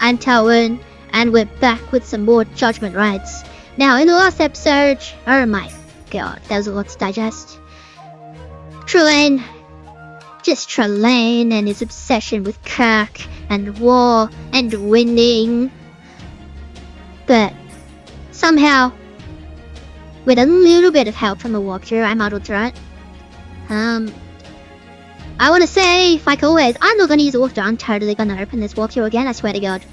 I'm Talon, and we're back with some more Judgement Rites. Now, in the last episode, oh my god, there was a lot to digest. Trelane and his obsession with Kirk, and war, and winning. But, somehow, with a little bit of help from the walkthrough, I muddled through it. I want to say, like always, I'm not going to use a walkthrough. I'm totally going to open this walkthrough again, I swear to god.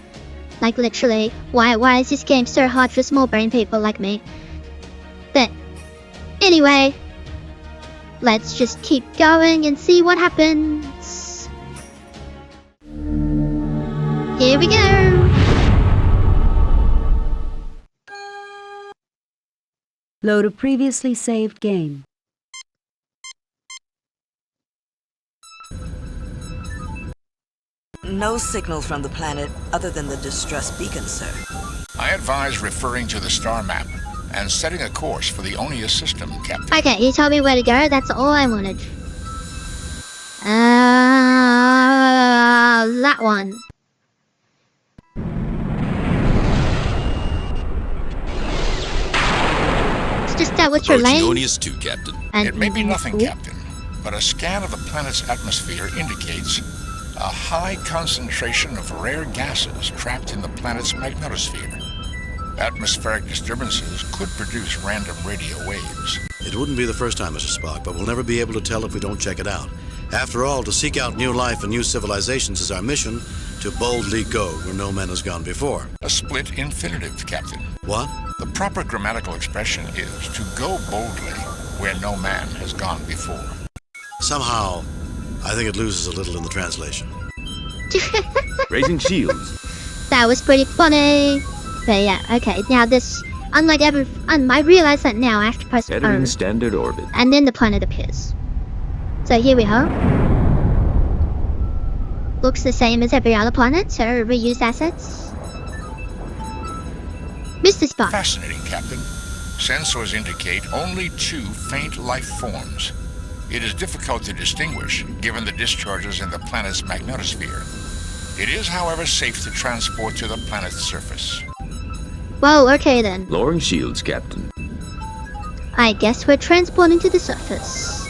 Like, literally, why is this game so hard for small brain people like me? But, anyway, let's just keep going and see what happens. Here we go! Load a previously saved game. No signal from the planet other than the distress beacon, sir. I advise referring to the star map and setting a course for the Onia system, Captain. Okay, you told me where to go, that's all I wanted. That one. Let's just start with your lane. Onius 2, Captain. It may be nothing, Captain, but a scan of the planet's atmosphere indicates a high concentration of rare gases trapped in the planet's magnetosphere. Atmospheric disturbances could produce random radio waves. It wouldn't be the first time, Mr. Spock, but we'll never be able to tell if we don't check it out. After all, to seek out new life and new civilizations is our mission, to boldly go where no man has gone before. A split infinitive, Captain. What? The proper grammatical expression is to go boldly where no man has gone before. Somehow, I think it loses a little in the translation. Raising shields. That was pretty funny. But yeah, okay, now this, unlike I realize that now I have to press Entering O, standard orbit. and then the planet appears. So here we are. Looks the same as every other planet, so reused assets. Mr. Spock. Fascinating, Captain. Sensors indicate only 2 faint life forms. It is difficult to distinguish, given the discharges in the planet's magnetosphere. It is, however, safe to transport to the planet's surface. Well, okay then. Lowering shields, Captain. I guess we're transporting to the surface.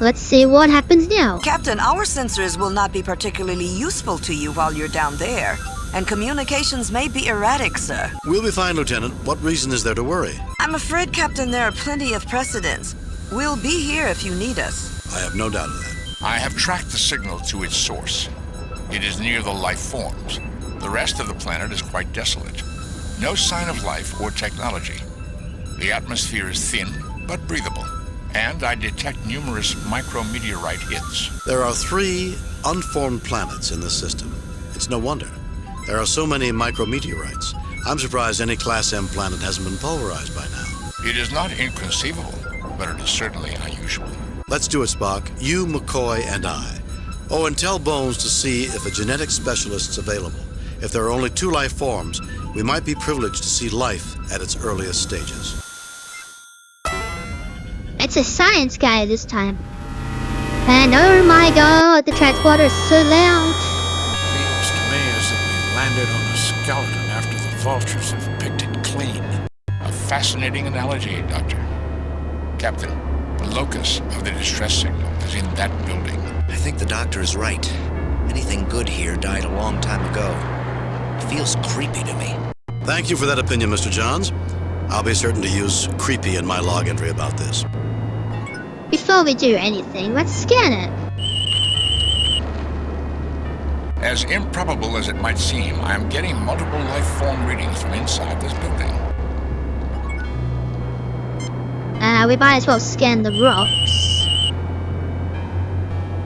Let's see what happens now. Captain, our sensors will not be particularly useful to you while you're down there, and communications may be erratic, sir. We'll be fine, Lieutenant. What reason is there to worry? I'm afraid, Captain, there are plenty of precedents. We'll be here if you need us. I have no doubt of that. I have tracked the signal to its source. It is near the life forms. The rest of the planet is quite desolate. No sign of life or technology. The atmosphere is thin, but breathable. And I detect numerous micrometeorite hits. There are 3 unformed planets in this system. It's no wonder. There are so many micrometeorites. I'm surprised any Class M planet hasn't been pulverized by now. It is not inconceivable, but it is certainly unusual. Let's do it, Spock. You, McCoy, and I. Oh, and tell Bones to see if a genetic specialist's available. If there are only 2 life forms, we might be privileged to see life at its earliest stages. It's a science guy this time. And oh my god, the transporter is so loud. Feels to me as if we've landed on a skeleton after the vultures have picked it clean. A fascinating analogy, Doctor. Captain, the locus of the distress signal is in that building. I think the doctor is right. Anything good here died a long time ago. It feels creepy to me. Thank you for that opinion, Mr. Johns. I'll be certain to use creepy in my log entry about this. Before we do anything, let's scan it. As improbable as it might seem, I am getting multiple life form readings from inside this building. We might as well scan the rocks.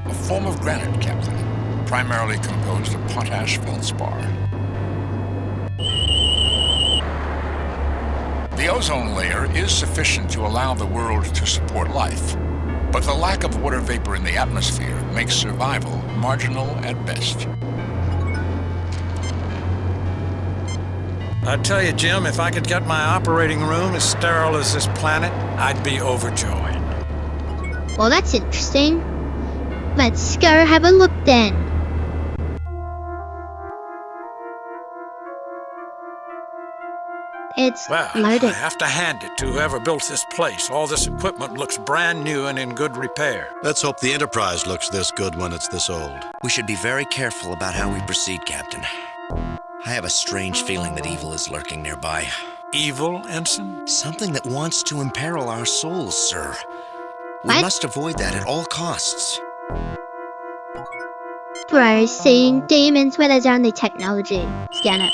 A form of granite, Captain, primarily composed of potash feldspar. The ozone layer is sufficient to allow the world to support life, but the lack of water vapor in the atmosphere makes survival marginal at best. I tell you, Jim, if I could get my operating room as sterile as this planet, I'd be overjoyed. Well, that's interesting. Let's go have a look then. it's Well, loaded. I have to hand it to whoever built this place. All this equipment looks brand new and in good repair. Let's hope the Enterprise looks this good when it's this old. We should be very careful about how we proceed, Captain. I have a strange feeling that evil is lurking nearby. Evil, Ensign? Something that wants to imperil our souls, sir. We What? must avoid that at all costs. Bro, seeing demons where there's only technology. Scan it.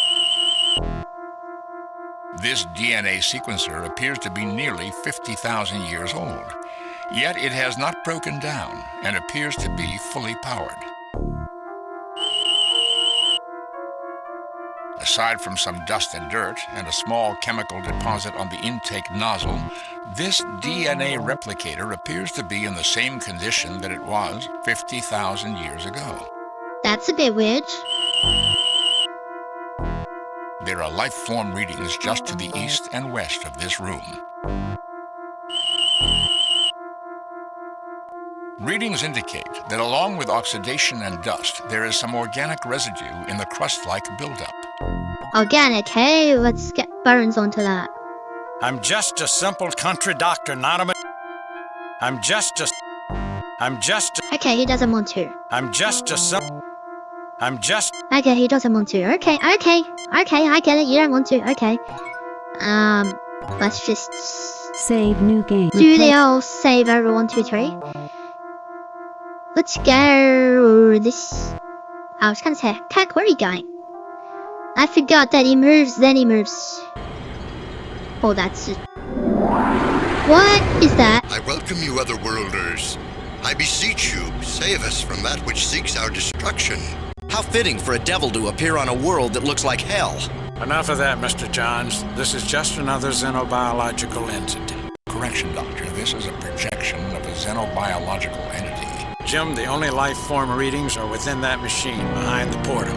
This DNA sequencer appears to be nearly 50,000 years old, yet it has not broken down and appears to be fully powered. Aside from some dust and dirt and a small chemical deposit on the intake nozzle, this DNA replicator appears to be in the same condition that it was 50,000 years ago. That's a bit weird. There are life form readings just to the east and west of this room. Readings indicate that along with oxidation and dust, there is some organic residue in the crust-like buildup. Organic, hey, let's get Burns onto that. I'm just a simple country doctor, not a... I'm just a... Okay, he doesn't want to. Okay, he doesn't want to. Okay, I get it, you don't want to, okay. Let's just... Save new game. do the old save over 1, 2, 3. Let's go this... I was gonna say, Cack, where are you going? I forgot that he moves, then he moves. Oh, that's it. What is that? I welcome you, otherworlders. I beseech you, save us from that which seeks our destruction. How fitting for a devil to appear on a world that looks like hell. Enough of that, Mr. Johns. This is just another xenobiological entity. Correction, Doctor, this is a projection of a xenobiological entity. Jim, the only life form readings are within that machine behind the portal.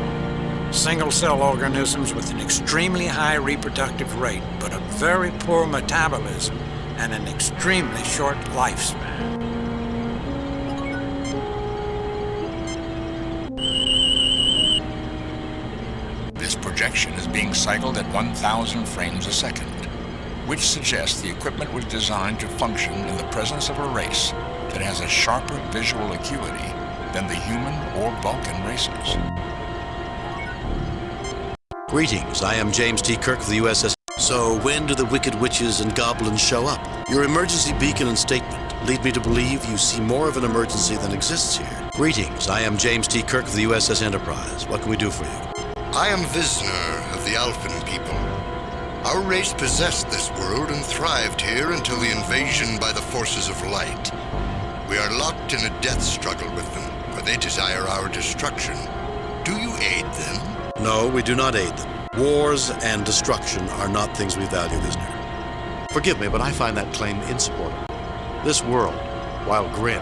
Single-cell organisms with an extremely high reproductive rate, but a very poor metabolism and an extremely short lifespan. This projection is being cycled at 1,000 frames a second, which suggests the equipment was designed to function in the presence of a race that has a sharper visual acuity than the human or Vulcan races. Greetings, I am James T. Kirk of the USS. So when do the wicked witches and goblins show up? Your emergency beacon and statement lead me to believe you see more of an emergency than exists here. Greetings, I am James T. Kirk of the USS Enterprise. What can we do for you? I am Visner of the Alphen people. Our race possessed this world and thrived here until the invasion by the forces of light. We are locked in a death struggle with them, for they desire our destruction. Do you aid them? No, we do not aid them. Wars and destruction are not things we value, Visner. Forgive me, but I find that claim insupportable. This world, while grim,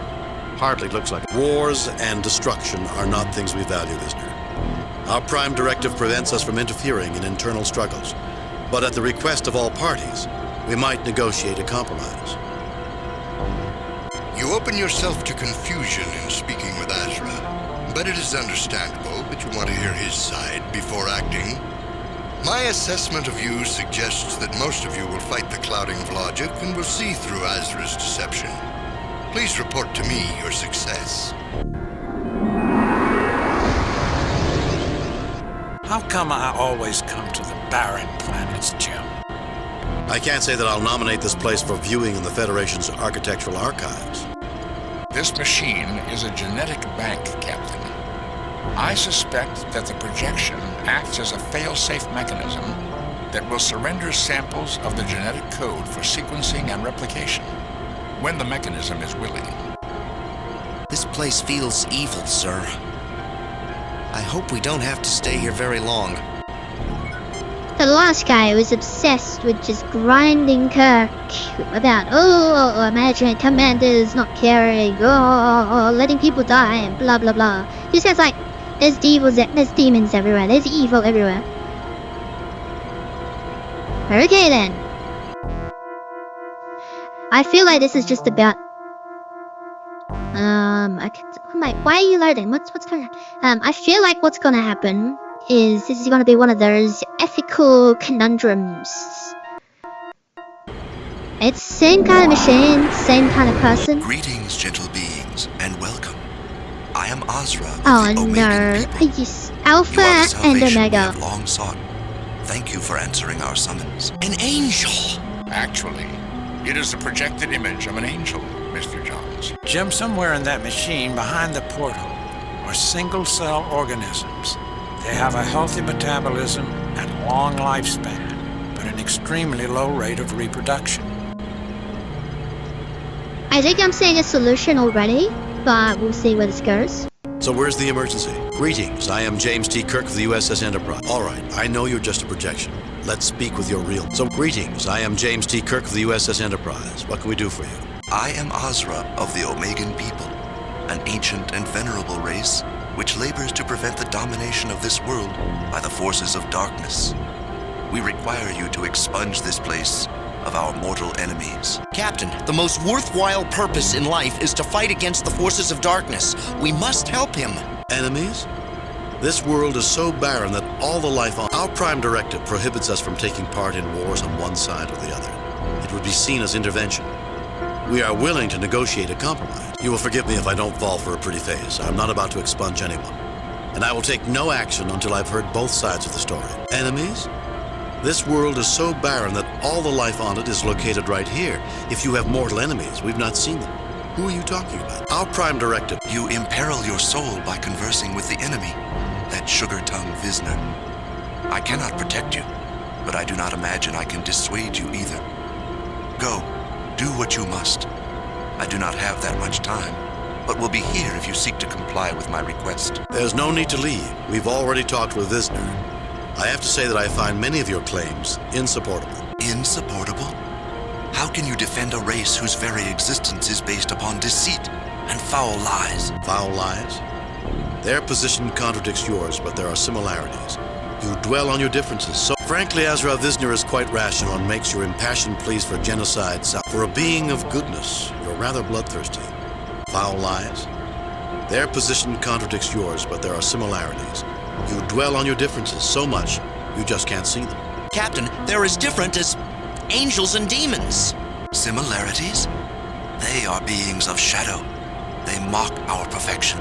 hardly looks like it. Wars and destruction are not things we value, Visner. Our prime directive prevents us from interfering in internal struggles, but at the request of all parties, we might negotiate a compromise. You open yourself to confusion in speaking with Azra, but it is understandable that you want to hear his side before acting. My assessment of you suggests that most of you will fight the clouding of logic and will see through Azra's deception. Please report to me your success. How come I always come to the barren planets, Jim? I can't say that I'll nominate this place for viewing in the Federation's architectural archives. This machine is a genetic bank, Captain. I suspect that the projection acts as a fail-safe mechanism that will surrender samples of the genetic code for sequencing and replication when the mechanism is willing. This place feels evil, sir. I hope we don't have to stay here very long. The last guy was obsessed with just grinding Kirk about, imaginary commanders not caring, letting people die, and blah blah blah. This guy's like, there's demons everywhere, there's evil everywhere. Okay then. I feel like this is just about... why are you loading? What's going on? I feel like what's gonna happen is this is gonna be one of those ethical conundrums It's same kind of machine, same kind of person. Greetings, gentle beings, and welcome. I am Azra of Oh the no, Omegan people. yes, You Alpha are the and salvation we Omega. have long sought. Thank you for answering our summons. An angel! Actually, it is the projected image of an angel, Mr. Johns. Jim, somewhere in that machine behind the portal are single-cell organisms. They have a healthy metabolism and long lifespan, but an extremely low rate of reproduction. I think I'm seeing a solution already, but we'll see where this goes. So where's the emergency? Greetings, I am James T. Kirk of the USS Enterprise. All right, I know you're just a projection. Let's speak with your real... So greetings, I am James T. Kirk of the USS Enterprise. What can we do for you? I am Azra of the Omegan people, an ancient and venerable race which labors to prevent the domination of this world by the forces of darkness. We require you to expunge this place of our mortal enemies. Captain, the most worthwhile purpose in life is to fight against the forces of darkness. We must help him. Enemies? This world is so barren that all the life on... Our prime directive prohibits us from taking part in wars on one side or the other. It would be seen as intervention. We are willing to negotiate a compromise. You will forgive me if I don't fall for a pretty face. I'm not about to expunge anyone. And I will take no action until I've heard both sides of the story. Enemies? This world is so barren that all the life on it is located right here. If you have mortal enemies, we've not seen them. Who are you talking about? Our prime directive. You imperil your soul by conversing with the enemy, that sugar-tongued Vizsla. I cannot protect you, but I do not imagine I can dissuade you either. Go, do what you must. I do not have that much time, but will be here if you seek to comply with my request. There's no need to leave. We've already talked with Vizsla. I have to say that I find many of your claims insupportable. Insupportable? How can you defend a race whose very existence is based upon deceit and foul lies? Foul lies? Their position contradicts yours, but there are similarities. You dwell on your differences. So, frankly, Azra Vizsla is quite rational and makes your impassioned pleas for genocide sound. For a being of goodness, you're rather bloodthirsty. Foul lies? Their position contradicts yours, but there are similarities. You dwell on your differences so much, you just can't see them. Captain, they're as different as angels and demons. Similarities? They are beings of shadow. They mock our perfection.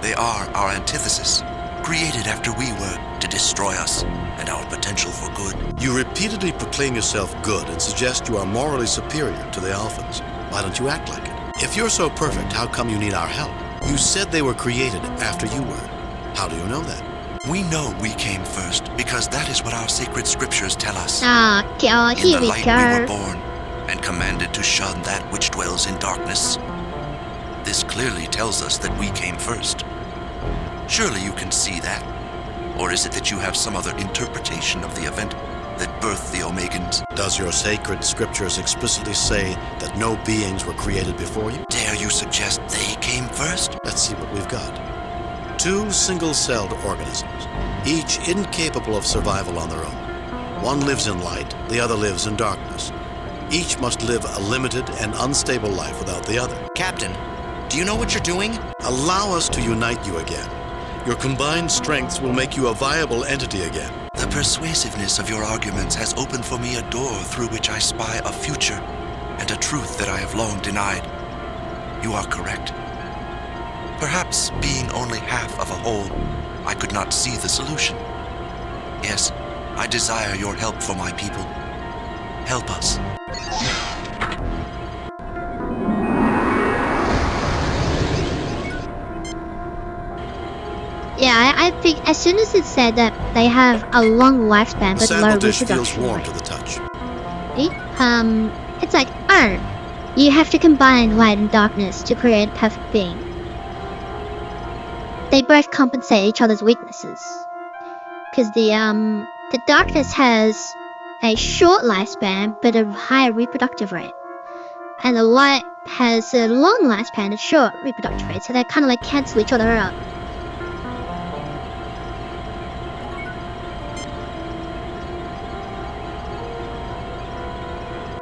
They are our antithesis, created after we were to destroy us and our potential for good. You repeatedly proclaim yourself good and suggest you are morally superior to the Alphans. Why don't you act like it? If you're so perfect, how come you need our help? You said they were created after you were. How do you know that? We know we came first because that is what our sacred scriptures tell us. Ah, God, In here the we light go. we were born and commanded to shun that which dwells in darkness. This clearly tells us that we came first. Surely you can see that. Or is it that you have some other interpretation of the event that birthed the Omegans? Does your sacred scriptures explicitly say that no beings were created before you? Dare you suggest they came first? Let's see what we've got. 2 single-celled organisms, each incapable of survival on their own. One lives in light, the other lives in darkness. Each must live a limited and unstable life without the other. Captain, do you know what you're doing? Allow us to unite you again. Your combined strengths will make you a viable entity again. The persuasiveness of your arguments has opened for me a door through which I spy a future and a truth that I have long denied. You are correct. Perhaps being only half of a whole, I could not see the solution. Yes, I desire your help for my people. Help us. Yeah, I think as soon as it said that they have a long lifespan The but low sample dish feels reproduction warm rate. to the touch. It's like, you have to combine light and darkness to create a perfect being. They both compensate each other's weaknesses. Because the darkness has a short lifespan but a high reproductive rate. And the light has a long lifespan and a short reproductive rate, so they kind of like cancel each other out.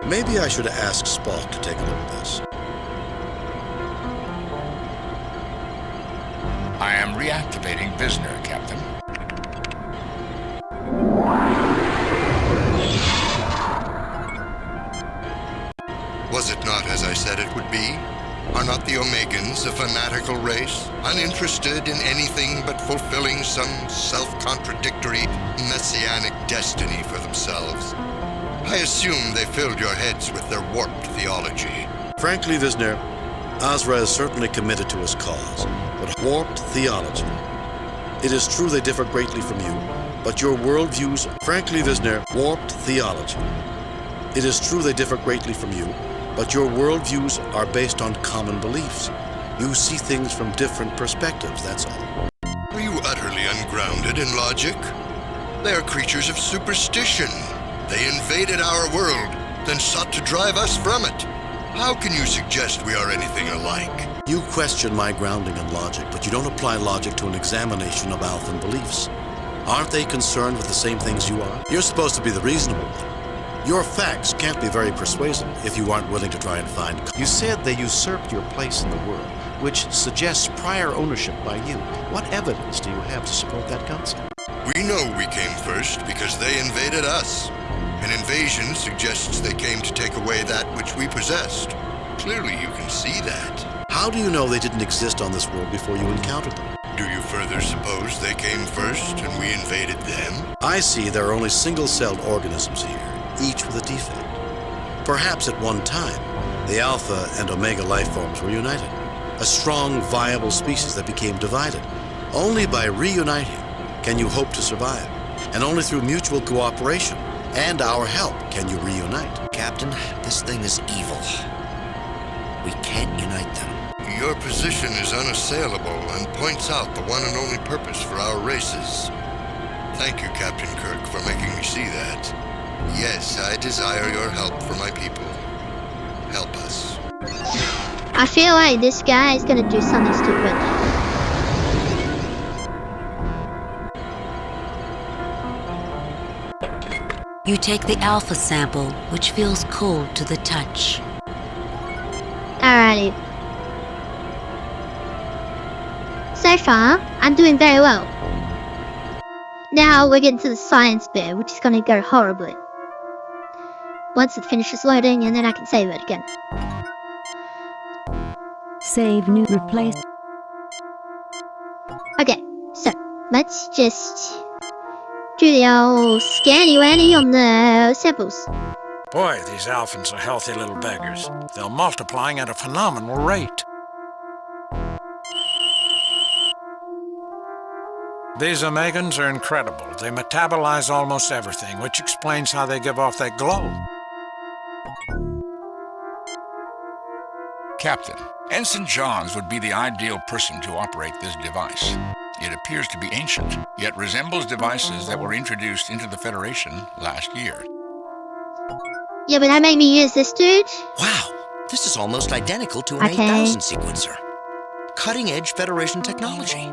Maybe I should ask Spock to take a look at this. I am reactivating Vizsla, Captain. Are not the Omegans a fanatical race, uninterested in anything but fulfilling some self-contradictory messianic destiny for themselves? I assume they filled your heads with their warped theology. Frankly, Visner, Azra is certainly committed to his cause, but warped theology. It is true they differ greatly from you, but your worldviews, frankly, Visner, warped theology. It is true they differ greatly from you, but your worldviews are based on common beliefs. You see things from different perspectives, that's all. Are you utterly ungrounded in logic? They are creatures of superstition. They invaded our world, then sought to drive us from it. How can you suggest we are anything alike? You question my grounding in logic, but you don't apply logic to an examination of Althan beliefs. Aren't they concerned with the same things you are? You're supposed to be the reasonable one. Your facts can't be very persuasive if you aren't willing to try and find... You said they usurped your place in the world, which suggests prior ownership by you. What evidence do you have to support that concept? We know we came first because they invaded us. An invasion suggests they came to take away that which we possessed. Clearly you can see that. How do you know they didn't exist on this world before you encountered them? Do you further suppose they came first and we invaded them? I see there are only single-celled organisms here, each with a defect. Perhaps at one time, the Alpha and Omega life forms were united. A strong, viable species that became divided. Only by reuniting can you hope to survive. And only through mutual cooperation and our help can you reunite. Captain, this thing is evil. We can't unite them. Your position is unassailable and points out the one and only purpose for our races. Thank you, Captain Kirk, for making me see that. Yes, I desire your help for my people. Help us. I feel like this guy is gonna do something stupid. You take the alpha sample, which feels cold to the touch. Alrighty. So far, I'm doing very well. Now we're getting to the science bit, which is gonna go horribly. Once it finishes loading, and then I can save it again. Save new replace. Okay, so let's just do the old scanny-wanny on the samples. Boy, these Alphans are healthy little beggars. They're multiplying at a phenomenal rate. These Omegans are incredible. They metabolize almost everything, which explains how they give off that glow. Captain, Ensign Johns would be the ideal person to operate this device. It appears to be ancient, yet resembles devices that were introduced into the Federation last year. Yeah, but that made me use this dude. Wow, this is almost identical to an 8000 sequencer. Cutting-edge Federation technology.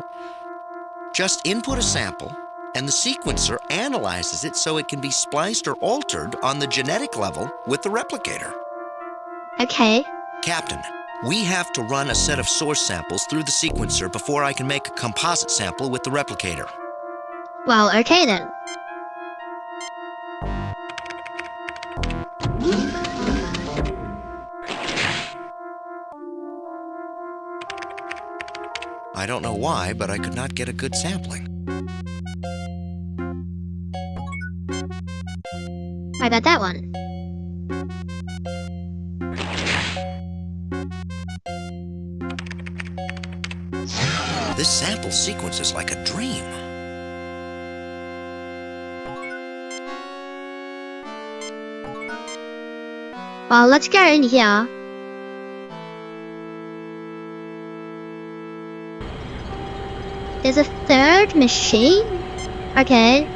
Just input a sample, and the sequencer analyzes it so it can be spliced or altered on the genetic level with the replicator. Okay. Captain, we have to run a set of source samples through the sequencer before I can make a composite sample with the replicator. Well, okay then. I don't know why, but I could not get a good sampling. I got that one. This sample sequence is like a dream. Well, let's go in here. There's a third machine? Okay.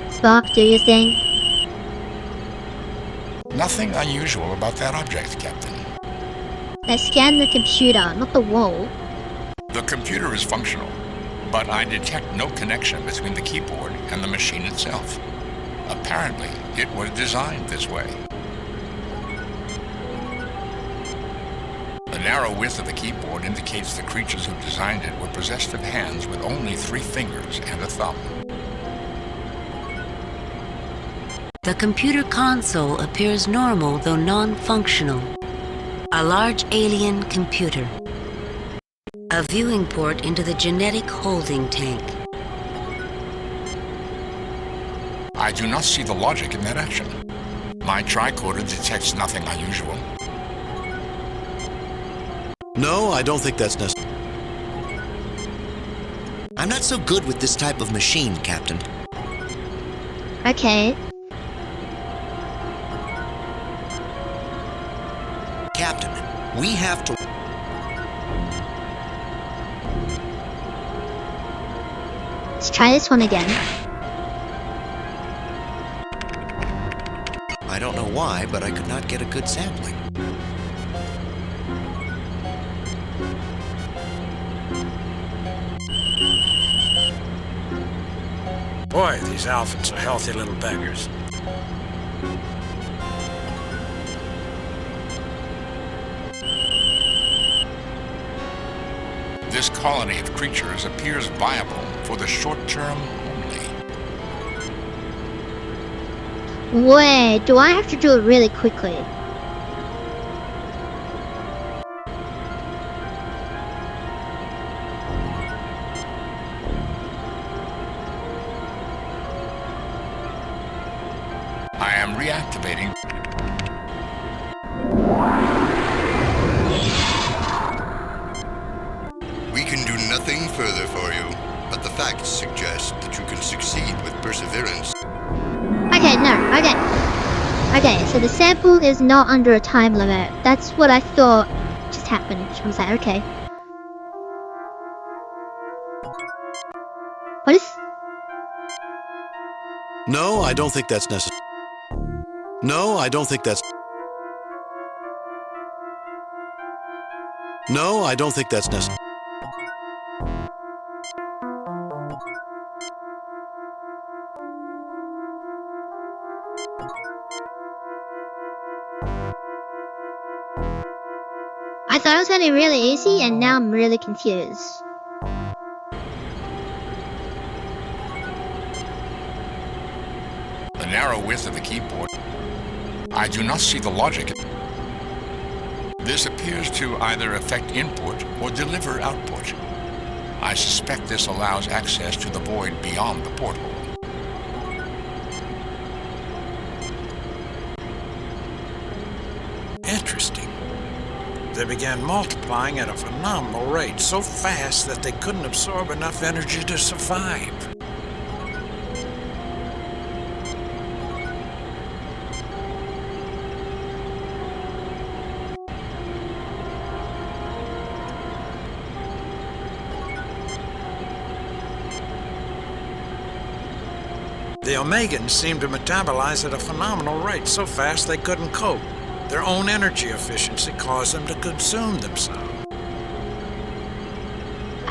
Spock, do your thing. Nothing unusual about that object, Captain. They scanned the computer, not the wall. The computer is functional, but I detect no connection between the keyboard and the machine itself. Apparently, it was designed this way. The narrow width of the keyboard indicates the creatures who designed it were possessed of hands with only 3 fingers and a thumb. The computer console appears normal though non-functional. A large alien computer. A viewing port into the genetic holding tank. I do not see the logic in that action. My tricorder detects nothing unusual. No, I don't think that's necessary. I'm not so good with this type of machine, Captain. Okay. Captain, we have to... Let's try this one again. I don't know why, but I could not get a good sampling. Boy, these alphans are healthy little beggars. This colony of creatures appears viable for the short term only. Wait, do I have to do it really quickly? I am reactivating. We can do nothing further for you, but the facts suggest that you can succeed with perseverance. Okay, no, okay. Okay, so the sample is not under a time limit. That's what I thought just happened. I was like, okay. What is... No, I don't think that's necessary. No, I don't think that's... No, I don't think that's necessary. I thought it was gonna be really easy, and now I'm really confused. The narrow width of the keyboard. I do not see the logic. This appears to either affect input or deliver output. I suspect this allows access to the void beyond the porthole. Interesting. They began multiplying at a phenomenal rate, so fast that they couldn't absorb enough energy to survive. The Omegans seemed to metabolize at a phenomenal rate, so fast they couldn't cope. Their own energy efficiency caused them to consume themselves.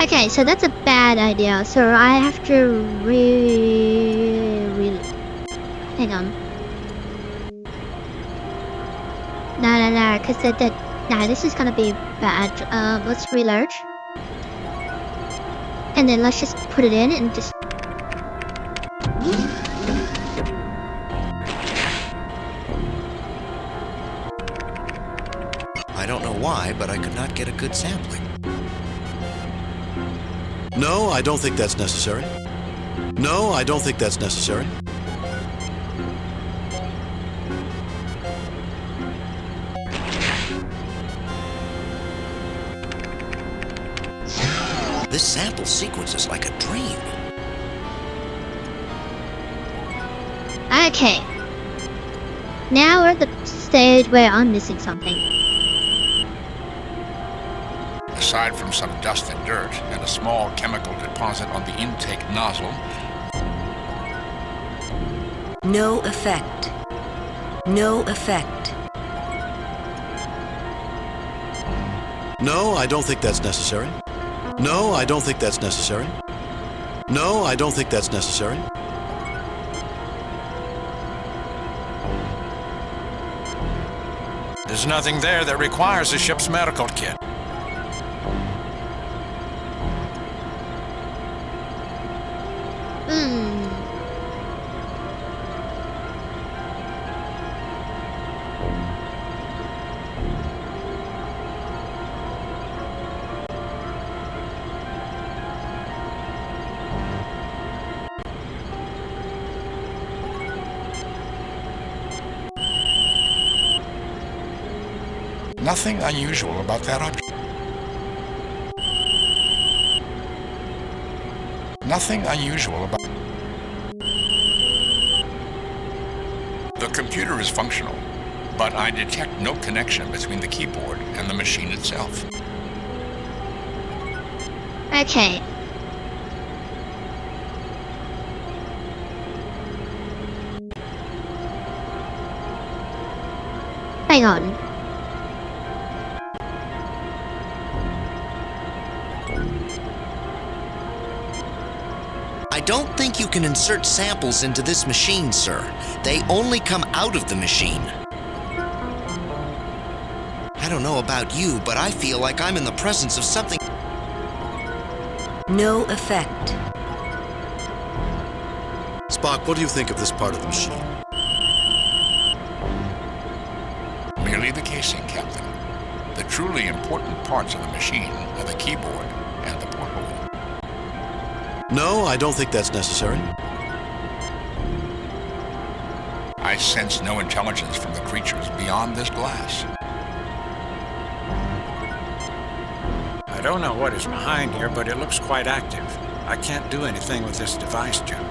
Okay, so that's a bad idea. So I have to hang on. No, because nah, this is gonna be bad. Let's reload. And then let's just put it in and just... I don't know why, but I could not get a good sampling. No, I don't think that's necessary. No, I don't think that's necessary. This sample sequence is like a dream. Okay. Now we're at the stage where I'm missing something. Aside from some dust and dirt and a small chemical deposit on the intake nozzle, No effect. No effect. No, I don't think that's necessary. No, I don't think that's necessary. No, I don't think that's necessary. There's nothing there that requires a ship's medical kit. Nothing unusual about that object. Nothing unusual about... The computer is functional, but I detect no connection between the keyboard and the machine itself. Okay. Hang on. I don't think you can insert samples into this machine, sir. They only come out of the machine. I don't know about you, but I feel like I'm in the presence of something. No effect. Spock, what do you think of this part of the machine? Merely the casing, Captain. The truly important parts of the machine are the keyboard and the porthole. No, I don't think that's necessary. I sense no intelligence from the creatures beyond this glass. I don't know what is behind here, but it looks quite active. I can't do anything with this device, Jim.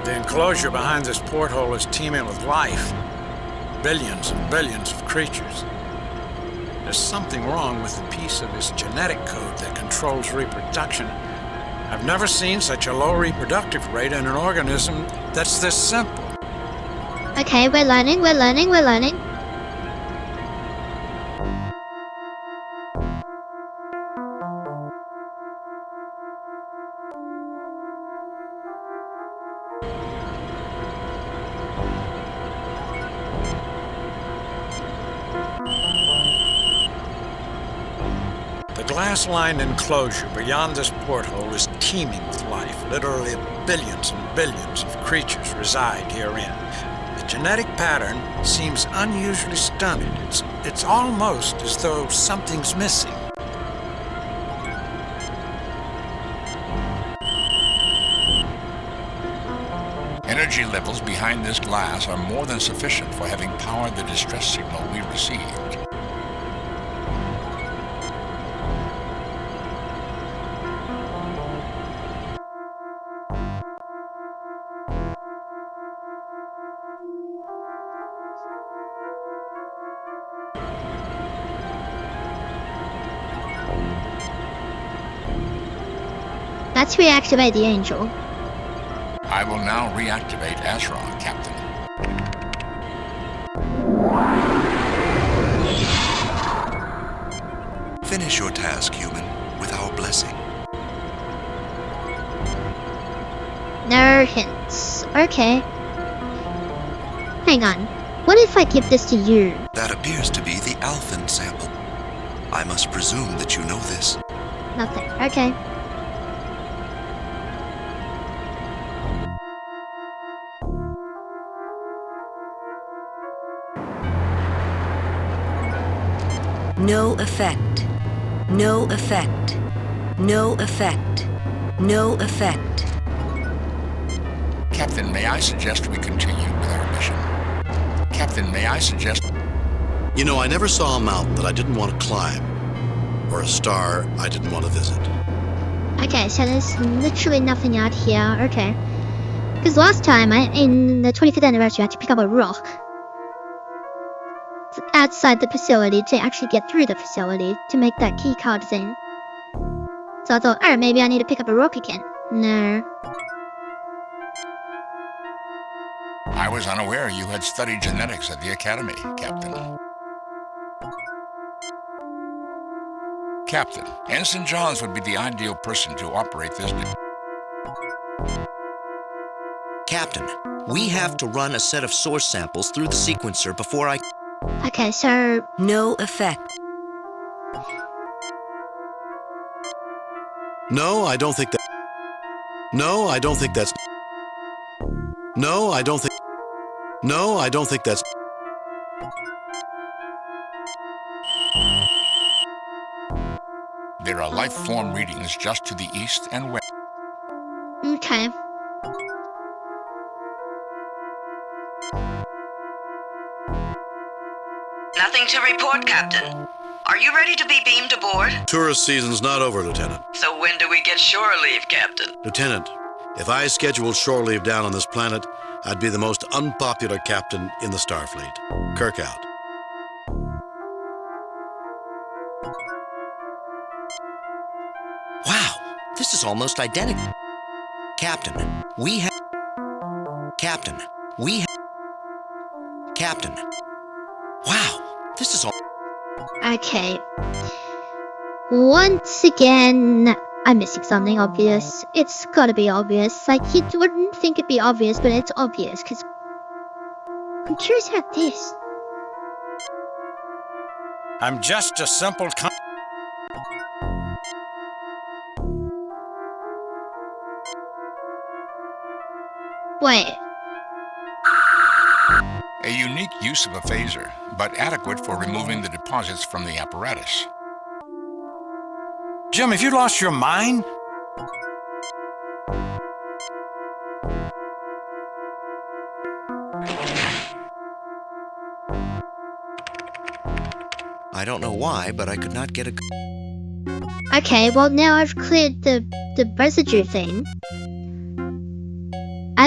The enclosure behind this porthole is teeming with life. Billions and billions of creatures. There's something wrong with the piece of his genetic code that controls reproduction. I've never seen such a low reproductive rate in an organism that's this simple. Okay, we're learning. The glass-lined enclosure beyond this porthole is teeming with life. Literally billions and billions of creatures reside herein. The genetic pattern seems unusually stunted. It's almost as though something's missing. Energy levels behind this glass are more than sufficient for having powered the distress signal we received. Let's reactivate the angel. I will now reactivate Azra, Captain. Finish your task, human, with our blessing. No hints. Okay. Hang on. What if I give this to you? That appears to be the Alphen sample. I must presume that you know this. Nothing. Okay. No effect. No effect. No effect. No effect. Captain, may I suggest we continue with our mission? Captain, may I suggest... You know, I never saw a mountain that I didn't want to climb, or a star I didn't want to visit. Okay, so there's literally nothing out here. Okay. Because last time, in the 25th anniversary, I had to pick up a rock outside the facility to actually get through the facility to make that key card thing. So I thought, oh, maybe I need to pick up a rock again. No. I was unaware you had studied genetics at the Academy, Captain. Captain, Ensign Johns would be the ideal person to operate this... Captain, we have to run a set of source samples through the sequencer before I... Okay, so... No effect. No, I don't think that... No, I don't think that's... No, I don't think... No, I don't think that's... There are life form readings just to the east and west. Okay. to report, Captain. Are you ready to be beamed aboard? Tourist season's not over, Lieutenant. So when do we get shore leave, Captain? Lieutenant, if I scheduled shore leave down on this planet, I'd be the most unpopular captain in the Starfleet. Kirk out. Wow, this is almost identical. Captain, we have... Captain, we have... Captain. Wow, this is all... Okay. Once again, I'm missing something obvious. It's gotta be obvious. Like, you wouldn't think it'd be obvious, but it's obvious, because... I'm curious about this. I'm just a simple Wait. A unique use of a phaser, but adequate for removing the deposits from the apparatus. Jim, have you lost your mind? I don't know why, but I could not get a... Okay, well now I've cleared the residue thing.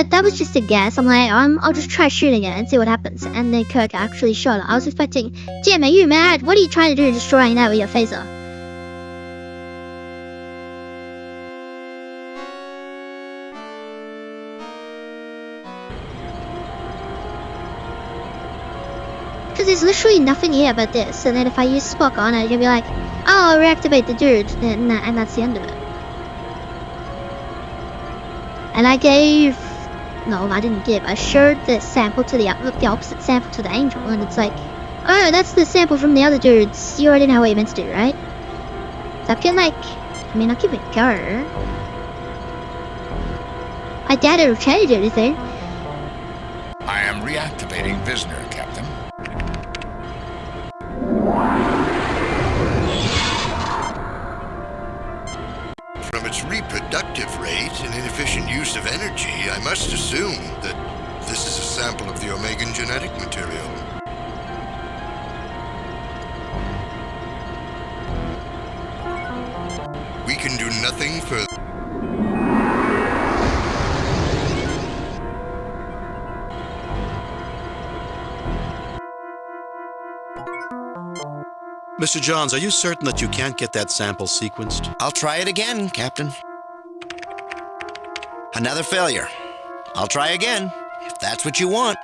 That was just a guess. I'm like, I'll just try shooting it and see what happens. And then Kirk actually shot it. I was expecting, Jim, are you mad? What are you trying to do destroying that with your phaser? Because there's literally nothing here but this. And then if I use Spock on it, you'll be like, oh, I'll reactivate the dude. And that's the end of it. And I gave... No, I didn't give. I showed the sample to the opposite sample to the angel, and it's like, oh, that's the sample from the other dudes. You already know what you meant to do, right? So I feel like, I mean, I'll give it a go. I doubt it'll change anything. I am reactivating Visner, Captain. From its reproductive rate and inefficient use of energy, I must assume that this is a sample of the Omegan genetic material. We can do nothing further. Mr. Johns, are you certain that you can't get that sample sequenced? I'll try it again, Captain. Another failure. I'll try again, if that's what you want.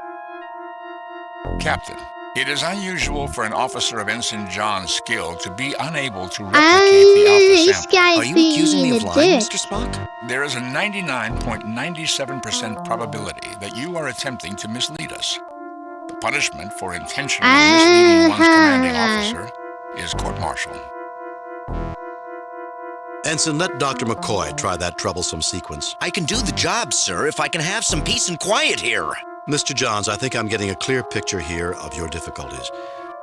Captain, it is unusual for an officer of Ensign John's skill to be unable to replicate the alpha sample. Are you accusing me of lying, Mr. Spock? There is a 99.97% probability that you are attempting to mislead us. The punishment for intentionally misleading one's commanding officer is court-martial. Ensign, let Dr. McCoy try that troublesome sequence. I can do the job, sir, if I can have some peace and quiet here. Mr. Johns, I think I'm getting a clear picture here of your difficulties.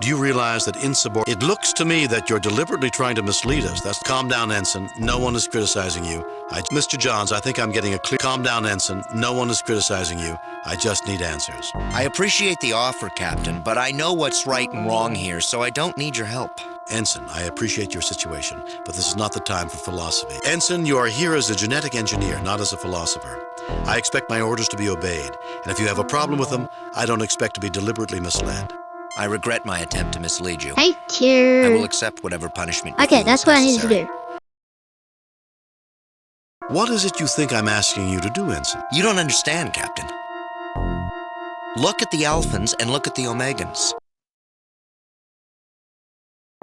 Do you realize that It looks to me that you're deliberately trying to mislead us. Calm down, Ensign. No one is criticizing you. Mr. Johns, I think I'm getting a clear... Calm down, Ensign. No one is criticizing you. I just need answers. I appreciate the offer, Captain, but I know what's right and wrong here, so I don't need your help. Ensign, I appreciate your situation, but this is not the time for philosophy. Ensign, you are here as a genetic engineer, not as a philosopher. I expect my orders to be obeyed, and if you have a problem with them, I don't expect to be deliberately misled. I regret my attempt to mislead you. Thank you. I will accept whatever punishment you Okay, feel that's is what I needed to necessary. do. What is it you think I'm asking you to do, Ensign? You don't understand, Captain. Look at the Alphans and look at the Omegans.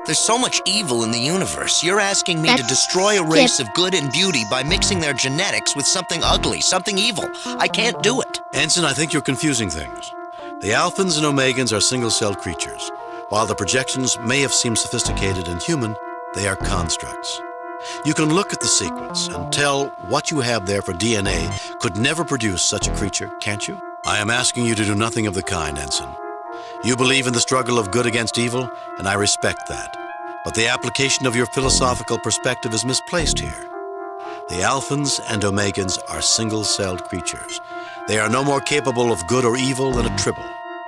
There's so much evil in the universe. You're asking me to destroy a race of good and beauty by mixing their genetics with something ugly, something evil. I can't do it. Ensign, I think you're confusing things. The Alphans and Omegans are single-celled creatures. While the projections may have seemed sophisticated and human, they are constructs. You can look at the sequence and tell what you have there for DNA could never produce such a creature, can't you? I am asking you to do nothing of the kind, Ensign. You believe in the struggle of good against evil, and I respect that. But the application of your philosophical perspective is misplaced here. The Alphans and Omegans are single-celled creatures. They are no more capable of good or evil than a tribble.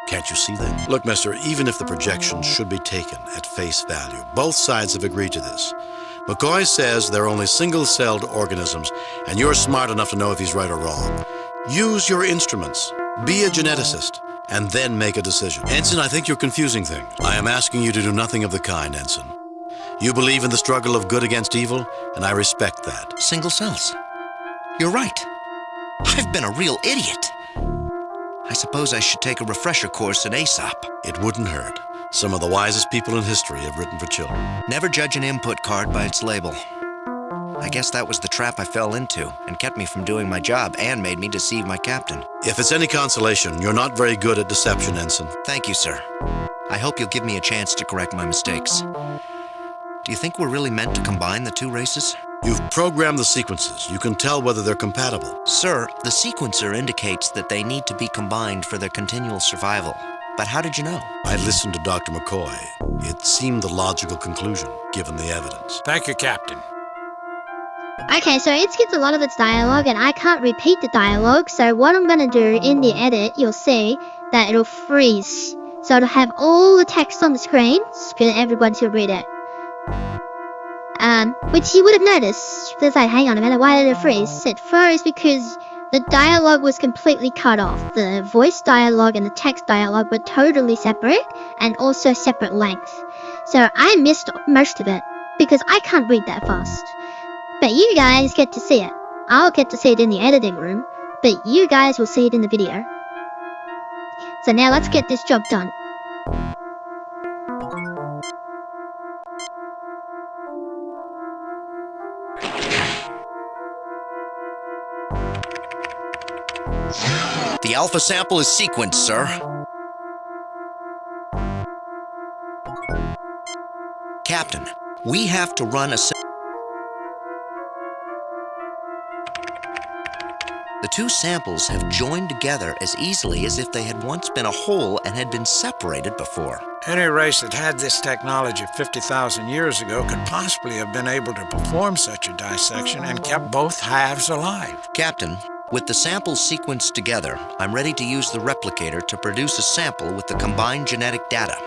Can't you see that? Look, mister, even if the projections should be taken at face value, both sides have agreed to this. McCoy says they're only single-celled organisms, and you're smart enough to know if he's right or wrong. Use your instruments. Be a geneticist, and then make a decision. Ensign, I think you're confusing things. I am asking you to do nothing of the kind, Ensign. You believe in the struggle of good against evil, and I respect that. Single cells. You're right. I've been a real idiot. I suppose I should take a refresher course in Aesop. It wouldn't hurt. Some of the wisest people in history have written for children. Never judge an input card by its label. I guess that was the trap I fell into, and kept me from doing my job and made me deceive my captain. If it's any consolation, you're not very good at deception, Ensign. Thank you, sir. I hope you'll give me a chance to correct my mistakes. Do you think we're really meant to combine the two races? You've programmed the sequences. You can tell whether they're compatible. Sir, the sequencer indicates that they need to be combined for their continual survival. But how did you know? I listened to Dr. McCoy. It seemed the logical conclusion, given the evidence. Thank you, Captain. Okay, so it skips a lot of its dialogue, and I can't repeat the dialogue, so what I'm gonna do in the edit, you'll see that it'll freeze. So it'll have all the text on the screen, for everyone to read it. Which you would have noticed. It's like, hang on a minute, why did it freeze? It froze because the dialogue was completely cut off. The voice dialogue and the text dialogue were totally separate, and also separate length. So I missed most of it, because I can't read that fast. But you guys get to see it. I'll get to see it in the editing room, but you guys will see it in the video. So now let's get this job done. The alpha sample is sequenced, sir. Captain, we have to run a... The two samples have joined together as easily as if they had once been a whole and had been separated before. Any race that had this technology 50,000 years ago could possibly have been able to perform such a dissection and kept both halves alive. Captain, with the samples sequenced together, I'm ready to use the replicator to produce a sample with the combined genetic data.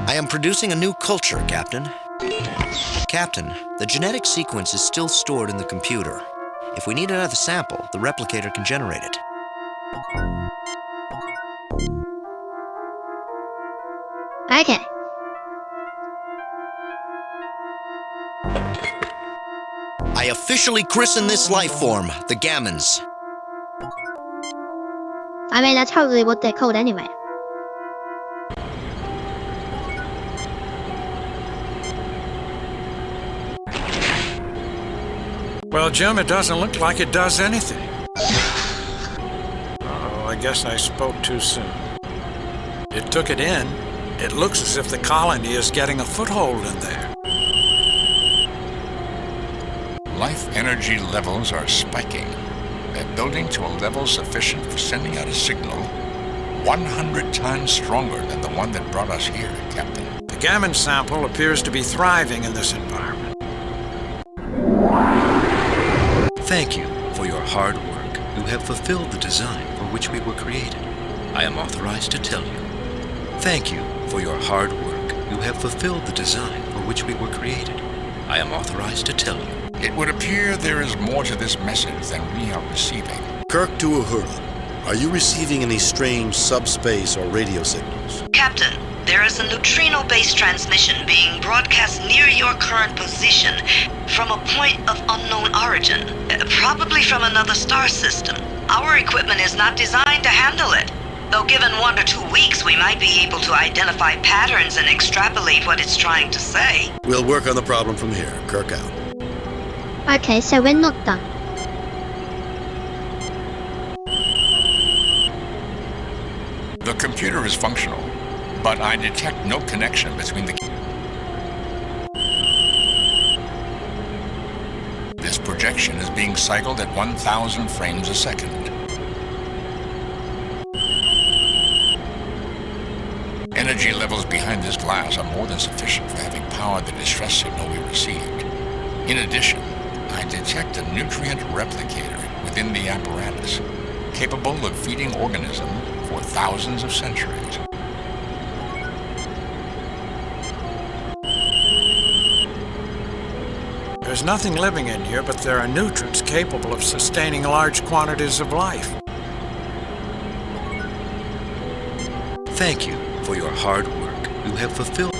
I am producing a new culture, Captain. Captain, the genetic sequence is still stored in the computer. If we need another sample, the replicator can generate it. Okay. I officially christen this life form the Gammons. I mean, that's totally what they're called anyway. Well, Jim, it doesn't look like it does anything. Oh, I guess I spoke too soon. It took it in. It looks as if the colony is getting a foothold in there. Life energy levels are spiking. They're building to a level sufficient for sending out a signal 100 times stronger than the one that brought us here, Captain. The Gammon sample appears to be thriving in this environment. Thank you for your hard work. You have fulfilled the design for which we were created. I am authorized to tell you. Thank you for your hard work. You have fulfilled the design for which we were created. I am authorized to tell you. It would appear there is more to this message than we are receiving. Kirk to Uhura, are you receiving any strange subspace or radio signals? Captain, there is a neutrino-based transmission being broadcast near your current position from a point of unknown origin, probably from another star system. Our equipment is not designed to handle it. Though given 1 or 2 weeks, we might be able to identify patterns and extrapolate what it's trying to say. We'll work on the problem from here. Kirk out. Okay, so we're not done. The computer is functional, but I detect no connection between the... This projection is being cycled at 1,000 frames a second. Energy levels behind this glass are more than sufficient for having powered the distress signal we received. In addition, I detect a nutrient replicator within the apparatus, capable of feeding organisms for thousands of centuries. There's nothing living in here, but there are nutrients capable of sustaining large quantities of life. Thank you for your hard work. You have fulfilled.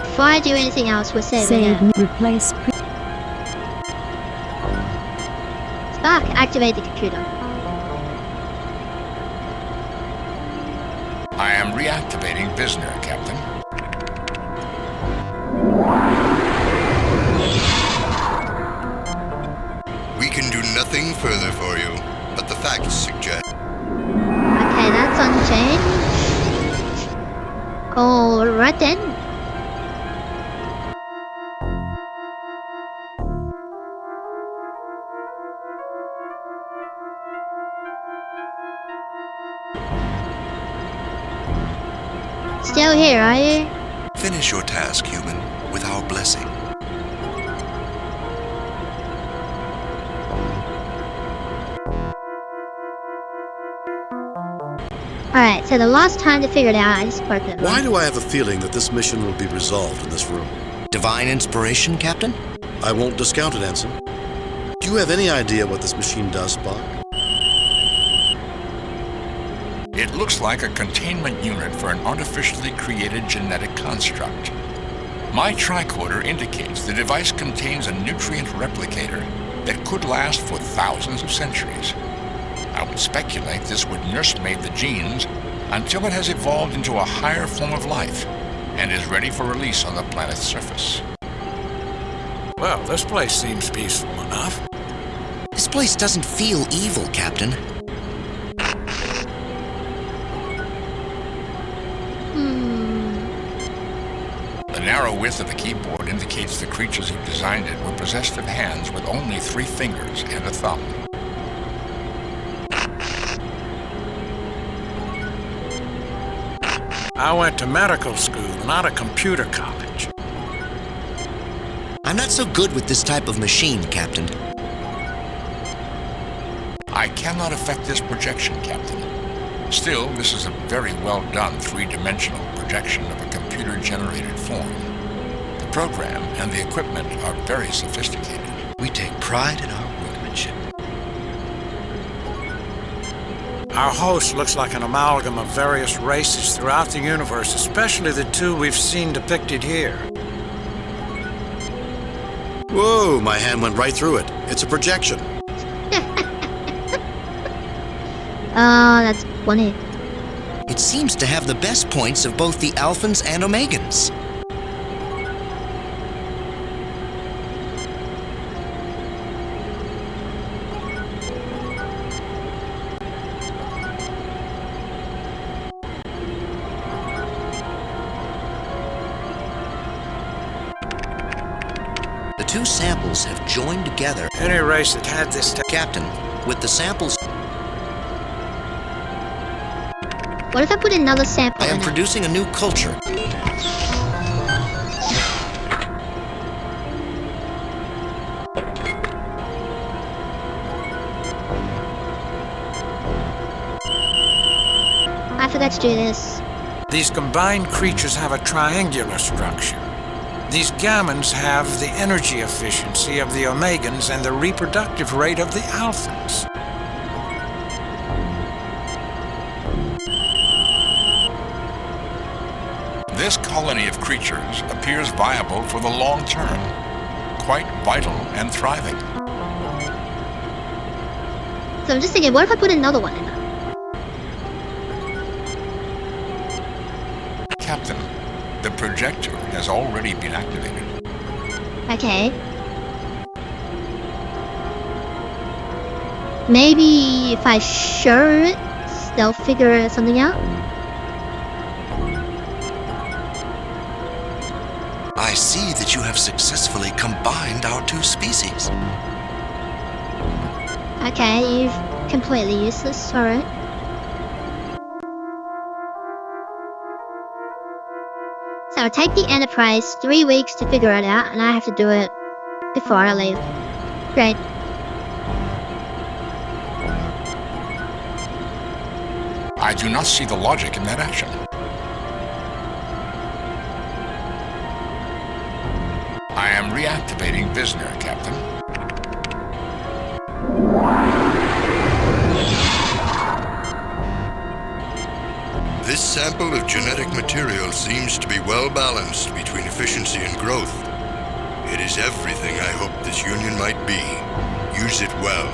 Before I do anything else, we'll save again. Replace. Spark, activate the computer. I am reactivating Visner, Captain. We can do nothing further for you, but the facts suggest. Okay, that's unchanged. Alright then. Still here, are you? Finish your task, human, with our blessing. Alright, so the last time to figure it out, I just sparked it. Why do I have a feeling that this mission will be resolved in this room? Divine inspiration, Captain? I won't discount it, Ensign. Do you have any idea what this machine does, Spock? It looks like a containment unit for an artificially created genetic construct. My tricorder indicates the device contains a nutrient replicator that could last for thousands of centuries. I would speculate this would nursemaid the genes until it has evolved into a higher form of life and is ready for release on the planet's surface. Well, this place seems peaceful enough. This place doesn't feel evil, Captain. The narrow width of the keyboard indicates the creatures who designed it were possessed of hands with only 3 fingers and a thumb. I went to medical school, not a computer college. I'm not so good with this type of machine, Captain. I cannot affect this projection, Captain. Still, this is a very well done 3-dimensional projection of a computer-generated form. The program and the equipment are very sophisticated. We take pride in our workmanship. Our host looks like an amalgam of various races throughout the universe, especially the 2 we've seen depicted here. Whoa, my hand went right through it. It's a projection. Oh, that's funny. It seems to have the best points of both the Alphans and Omegans. The 2 samples have joined together. Any race that had this Captain, with the samples... What if I put another sample I am in it? producing a new culture. I forgot to do this. These combined creatures have a triangular structure. These gammons have the energy efficiency of the Omegans and the reproductive rate of the Alphans. This colony of creatures appears viable for the long term, quite vital and thriving. So I'm just thinking, what if I put another one in it? Captain, the projector has already been activated. Okay. Maybe if I show it, they'll figure something out? I see that you have successfully combined our 2 species. Okay, you've completely useless, alright. So take the Enterprise 3 weeks to figure it out, and I have to do it before I leave. Great. I do not see the logic in that action. I am reactivating Visner, Captain. This sample of genetic material seems to be well balanced between efficiency and growth. It is everything I hoped this union might be. Use it well.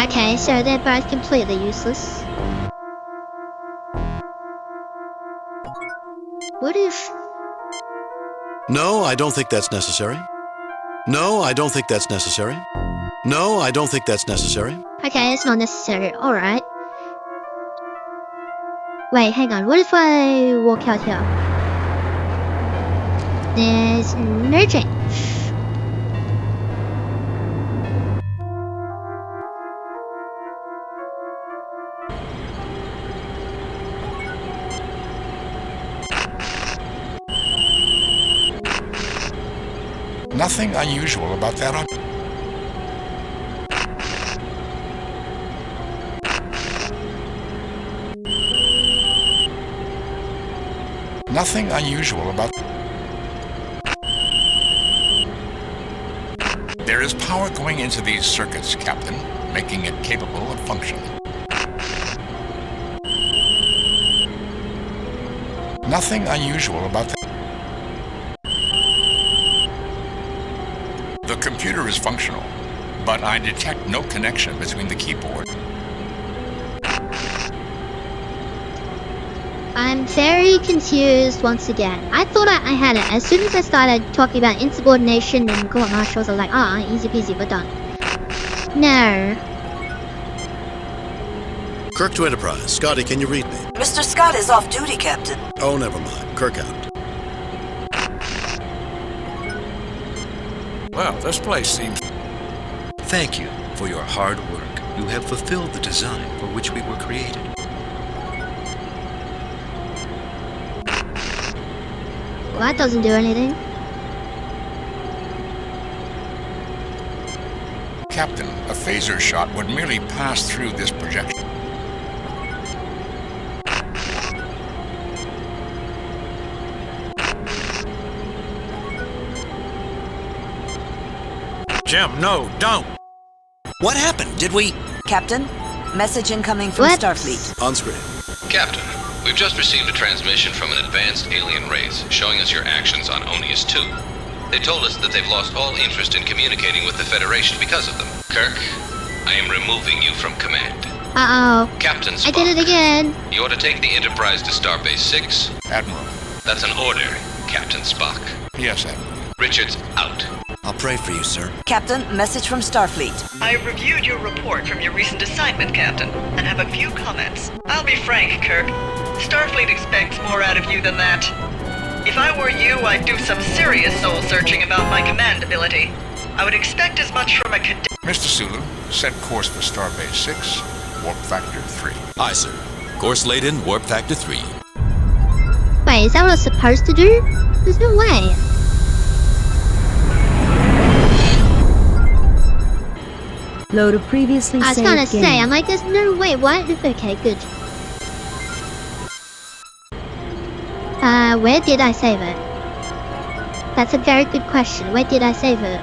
Okay, so they're both completely useless. What if... No, I don't think that's necessary. No, I don't think that's necessary. No, I don't think that's necessary. Okay, it's not necessary. Alright. Wait, hang on. What if I walk out here? There's no change. Nothing unusual about that object. Nothing unusual about... There is power going into these circuits, Captain, making it capable of functioning. Nothing unusual about that. The computer is functional, but I detect no connection between the keyboard. I'm very confused once again. I thought I had it. As soon as I started talking about insubordination and court martials, I was like, easy peasy, we're done. No. Kirk to Enterprise. Scotty, can you read me? Mr. Scott is off duty, Captain. Oh, never mind. Kirk out. Well, this place seems... Thank you for your hard work. You have fulfilled the design for which we were created. Well, that doesn't do anything. Captain, a phaser shot would merely pass through this projection. Jim, no, don't! What happened? Did we... Captain, message incoming from Starfleet. On screen. Captain, we've just received a transmission from an advanced alien race showing us your actions on Onius 2. They told us that they've lost all interest in communicating with the Federation because of them. Kirk, I am removing you from command. Uh-oh. Captain Spock, I did it again. You are to take the Enterprise to Starbase 6. Admiral. That's an order, Captain Spock. Yes, Admiral. Richards, out. I'll pray for you, sir. Captain, message from Starfleet. I reviewed your report from your recent assignment, Captain, and have a few comments. I'll be frank, Kirk. Starfleet expects more out of you than that. If I were you, I'd do some serious soul-searching about my command ability. I would expect as much from a cadet. Mr. Sulu, set course for Starbase 6, warp factor 3. Aye, sir. Course laid in, warp factor 3. Wait, is that what I was supposed to do? There's no way. Load a previously I was saved gonna game. say, I'm like, there's no way, what? Okay, good. Where did I save it? That's a very good question. Where did I save it?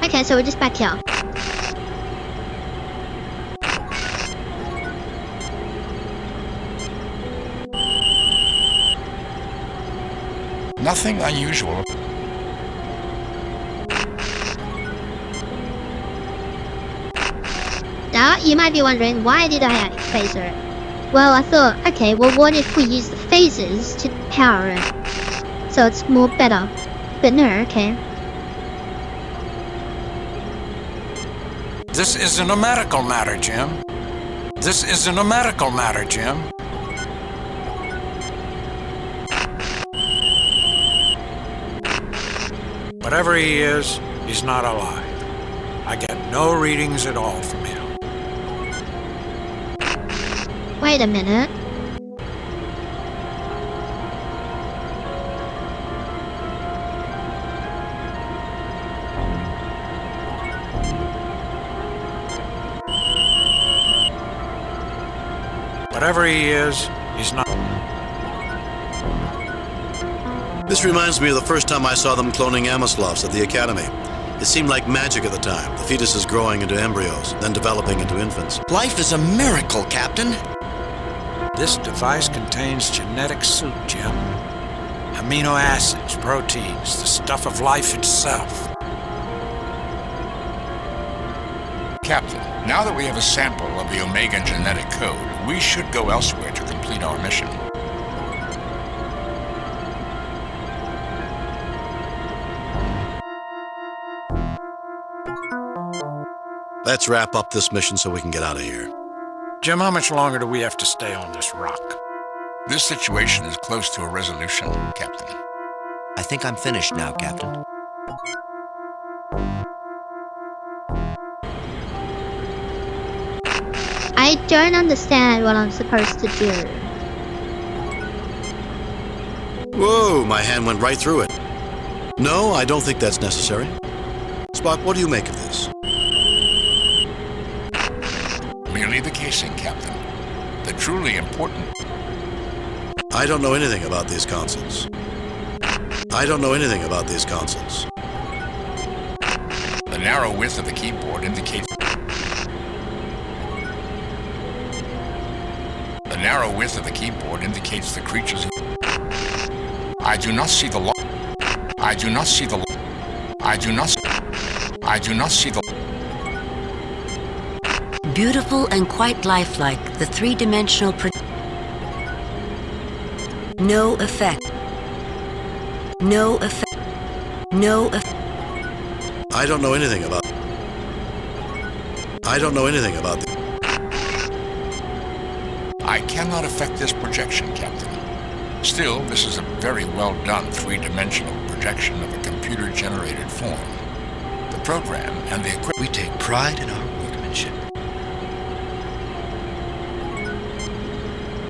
Okay, so we're just back here. Nothing unusual. Now, you might be wondering, why did I phaser it? Well, I thought, okay, well what if we use the phasers to power it? So it's more better. But no, okay. This isn't a medical matter, Jim. This isn't a medical matter, Jim. Whatever he is, he's not alive. I get no readings at all from him. Wait a minute. Whatever he is, he's not. This reminds me of the first time I saw them cloning Amislovs at the Academy. It seemed like magic at the time. The fetuses growing into embryos, then developing into infants. Life is a miracle, Captain. This device contains genetic soup, Jim. Amino acids, proteins, the stuff of life itself. Captain, now that we have a sample of the Omega genetic code, we should go elsewhere to complete our mission. Let's wrap up this mission so we can get out of here. Jim, how much longer do we have to stay on this rock? This situation is close to a resolution, Captain. I think I'm finished now, Captain. I don't understand what I'm supposed to do. Whoa, my hand went right through it. No, I don't think that's necessary. Spock, what do you make of this? Merely the casing, Captain. The truly important... I don't know anything about these consoles. I don't know anything about these consoles. The narrow width of the keyboard indicates... The narrow width of the keyboard indicates the creatures who... I do not see the lo... I do not see the lo... I do not... I do not see the... Beautiful and quite lifelike, the three-dimensional no effect. No effect. No effect. I don't know anything about... I don't know anything about the... I cannot affect this projection, Captain. Still, this is a very well done three-dimensional projection of a computer-generated form. The program and the equipment... We take pride in our workmanship.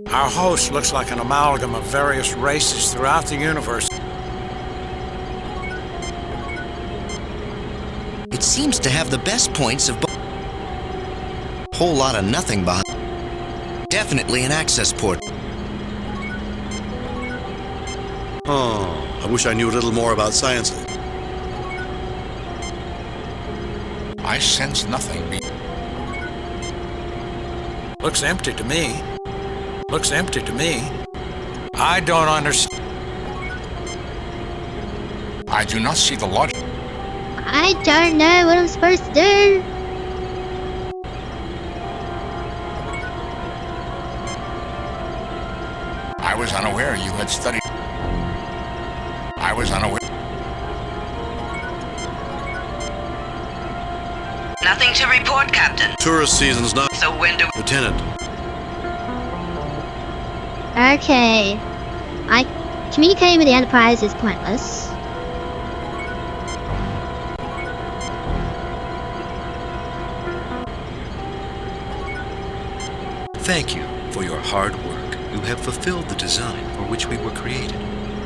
Our host looks like an amalgam of various races throughout the universe. It seems to have the best points of both. Whole lot of nothing behind. Definitely an access port. Oh, I wish I knew a little more about science. I sense nothing. Looks empty to me. Looks empty to me. I don't understand. I do not see the logic. I don't know what I'm supposed to do. I was unaware you had studied. I was unaware. Nothing to report, Captain. Tourist season's not... So when do... Lieutenant. Okay. Communicating with the Enterprise is pointless. Thank you for your hard work. You have fulfilled the design for which we were created.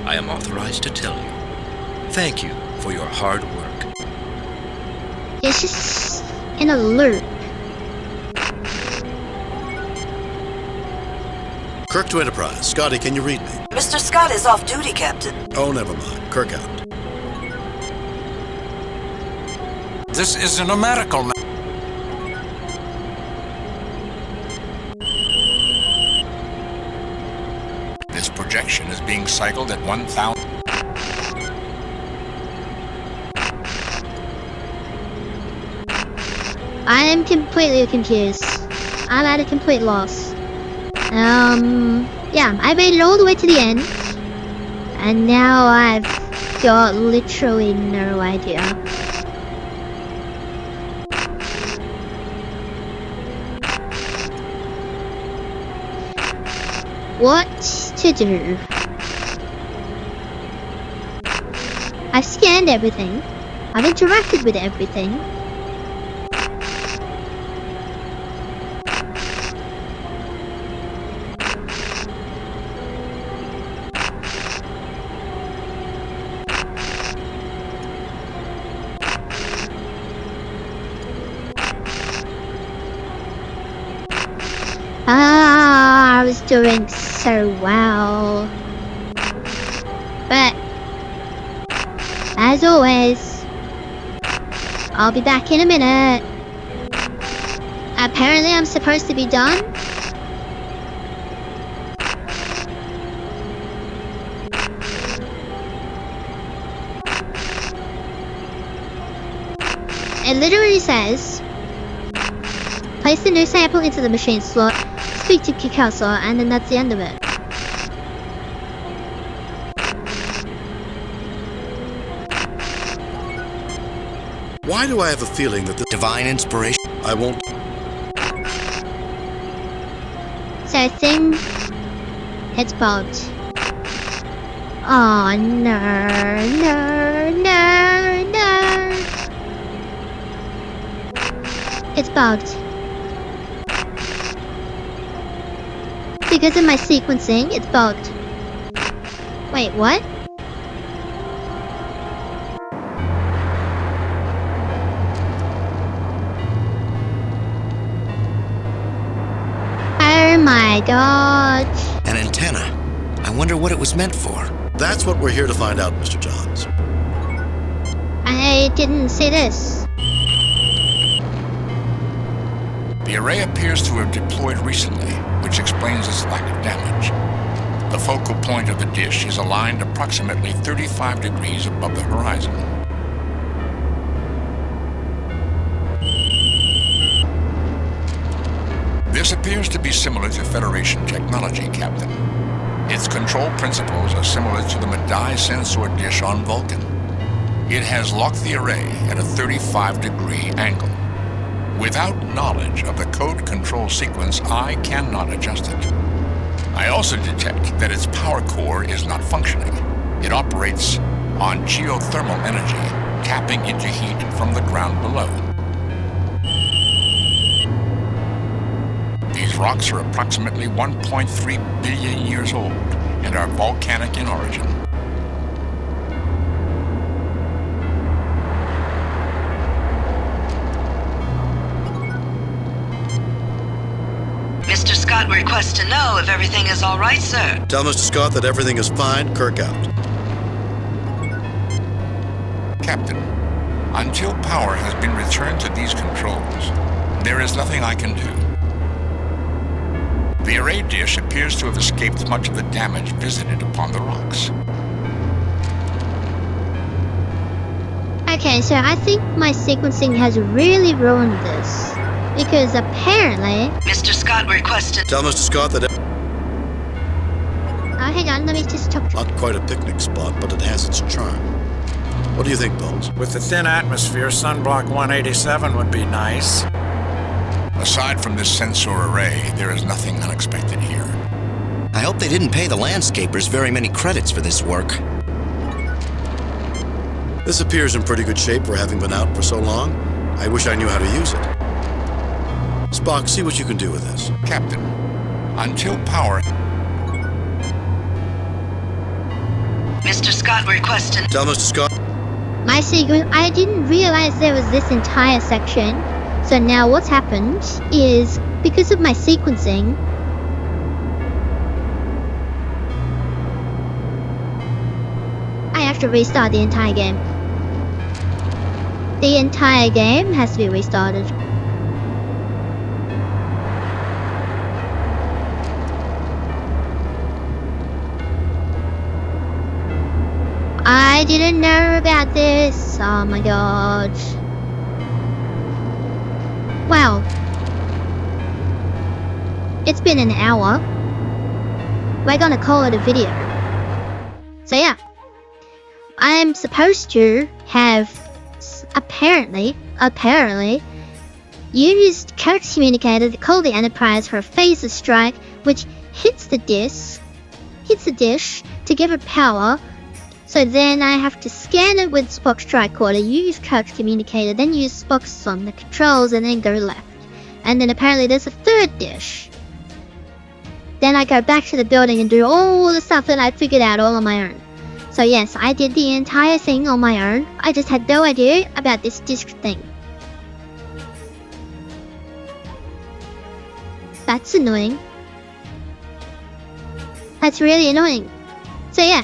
I am authorized to tell you. Thank you for your hard work. It's just in a loop. Kirk to Enterprise. Scotty, can you read me? Mr. Scott is off duty, Captain. Oh, never mind. Kirk out. This isn't a medical matter. This projection is being cycled at 1,000. I am completely confused. I'm at a complete loss. Yeah, I made it all the way to the end. And now I've got literally no idea. What to do? I've scanned everything. I've interacted with everything. I was doing so well. But, as always, I'll be back in a minute. Apparently I'm supposed to be done. It literally says, place the new sample into the machine slot, speak to Kikasa, and then that's the end of it. Why do I have a feeling that the divine inspiration? I won't. So I think it's bugged. Oh no, no, no, no. It's bugged. Because of my sequencing, it's bugged. Wait, what? Oh my god. An antenna. I wonder what it was meant for. That's what we're here to find out, Mr. Johns. I didn't see this. The array appears to have deployed recently, which explains its lack of damage. The focal point of the dish is aligned approximately 35 degrees above the horizon. This appears to be similar to Federation technology, Captain. Its control principles are similar to the Medaille sensor dish on Vulcan. It has locked the array at a 35-degree angle. Without knowledge of the code control sequence, I cannot adjust it. I also detect that its power core is not functioning. It operates on geothermal energy, tapping into heat from the ground below. These rocks are approximately 1.3 billion years old and are volcanic in origin. Mr. Scott requests to know if everything is all right, sir. Tell Mr. Scott that everything is fine. Kirk out. Captain, until power has been returned to these controls, there is nothing I can do. The array dish appears to have escaped much of the damage visited upon the rocks. Okay, so I think my sequencing has really ruined this. Because apparently... Mr. Scott requested... Tell Mr. Scott that... Oh, hang on, let me just talk to... Not quite a picnic spot, but it has its charm. What do you think, Bones? With the thin atmosphere, Sunblock 187 would be nice. Aside from this sensor array, there is nothing unexpected here. I hope they didn't pay the landscapers very many credits for this work. This appears in pretty good shape for having been out for so long. I wish I knew how to use it. Spock, see what you can do with this. Captain, until power... Mr. Scott requested... Tell Mr. Scott... My sequence... I didn't realize there was this entire section. So now what's happened is, because of my sequencing... I have to restart the entire game. The entire game has to be restarted. I didn't know about this. Oh my god. Wow. It's been an hour. We're gonna call it a video. So yeah. I'm supposed to have apparently used Kirk's communicator to call the Enterprise for a phaser strike which hits the dish to give it power So then I have to scan it with Spock's tricorder, use Kirk's communicator, then use Spock's on the controls, and then go left. And then apparently there's a third dish. Then I go back to the building and do all the stuff that I figured out all on my own. So yes, I did the entire thing on my own. I just had no idea about this disc thing. That's annoying. That's really annoying. So yeah,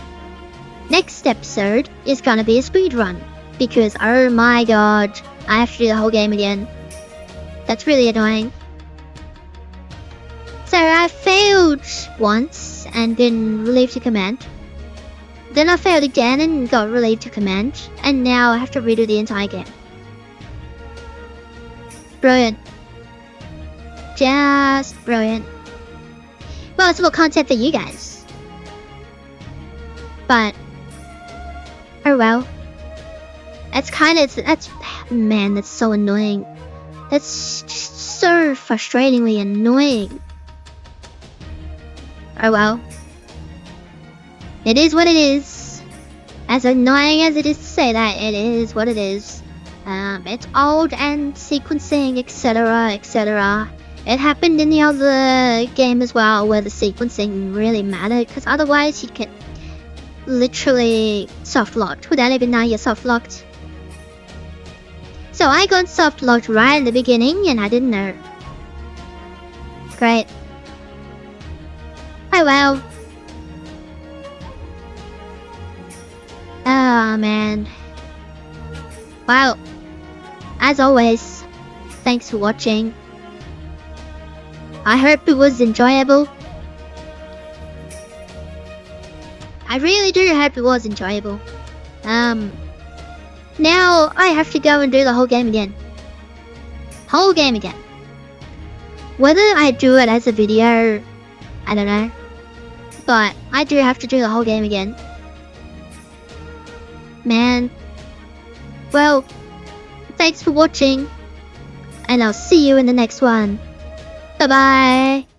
next episode is gonna be a speed run. Because oh my god, I have to do the whole game again. That's really annoying. So I failed once and then relieved to command. Then I failed again and got relieved to command. And now I have to redo the entire game. Brilliant. Just brilliant. Well, it's more content for you guys. But oh well. Man, that's so annoying. That's just so frustratingly annoying. Oh well. It is what it is. As annoying as it is to say that, it is what it is. It's old and sequencing, etc, etc. It happened in the other game as well, where the sequencing really mattered, because otherwise you'd get literally soft-locked without even knowing you're soft-locked. So I got soft-locked right in the beginning, and I didn't know. Great. Oh well. Oh man. Well, as always, thanks for watching. I hope it was enjoyable. I really do hope it was enjoyable. Now I have to go and do the whole game again. Whole game again. Whether I do it as a video, I don't know. But I do have to do the whole game again. Man. Well, thanks for watching. And I'll see you in the next one. Bye-bye.